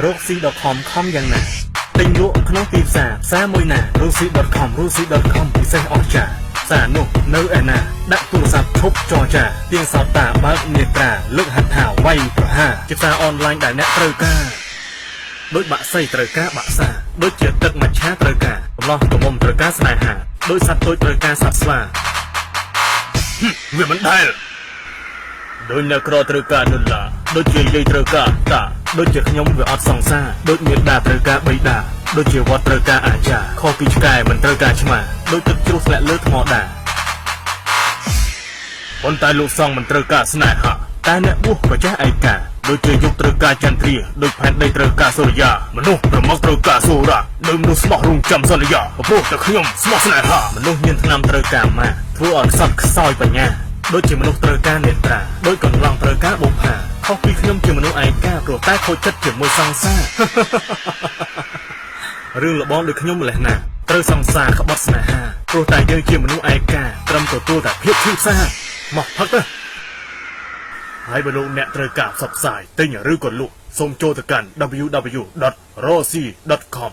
roxy.com ខំយ៉ាងណាទិញលក់ក្នុងទីផ្សារមួយណា roxy.com ពិសេសអស្ចារ្យផ្សារនោះនៅឯណាដាក់ទូរស័ព្ទឈប់ចរចាទៀងសោតតាបើកនេត្រាលើកហាត់ថាវាយប្រហារជាផ្សារអនឡាញដែលអ្នកត្រូវការដូចបាក់សីត្រូវការបាក់សាដូចជាទឹកមច្ឆាត្រូវការកំឡោះកមុំត្រូវការស្នេហាដូចសត្វតូចត្រូវការសត្វស្វាវាមិនដែលដូចអ្នកក្រត្រូវការដុល្លារដូចជាយាយត្រូវការតាដូចជាខ្ញុំវាអត់សង្សារដូចមេដាត្រូវការបៃតាដូចជាវត្តត្រូវការអាចារ្យខុសពីឆ្កែមិនត្រូវការឆ្មាដូចទឹកជ្រោះធ្លាក់លើថ្មដាប៉ុន្តែលោកសង្ឃមិនត្រូវការស្នេហាតែអ្នកបួសម្ចាស់ឯកាដូចជាយុគត្រូវការចន្ទ្រាដូចផែនដីត្រូវការសូរិយាមនុស្សប្រមុខត្រូវការសូរ៉ាដូចមនុស្សស្មោះរងចាំសន្យាព្រោះតែខ្ញុំស្មោះស្នេហាមនុស្សមានថ្នាំត្រូវការម៉ាធ្វើឲ្យខ្សត់ខ្សោយបញ្ញាដូចជាមនុស្សត្រូវការនេត្រាដូចកន្លងត្រូវការបុប្ផាខុសពីខ្ញុំជាមនុស្សឯកាព្រោះតែខូចចិត្តជាមួយសង្សាររឿងលបងដូចខ្ញុំម្លេះណាត្រូវសង្សារក្បត់ស្នេហាព្រោះតែយើងជាមនុស្សឯកាត្រឹមទទួលតែភាពឈឺផ្សាមកផឹកទៅហើយបើលោកអ្នកត្រូវការផ្សព្វផ្សាយទិញឬក៏លក់សូមចូលទៅកាន់ www.roxy.com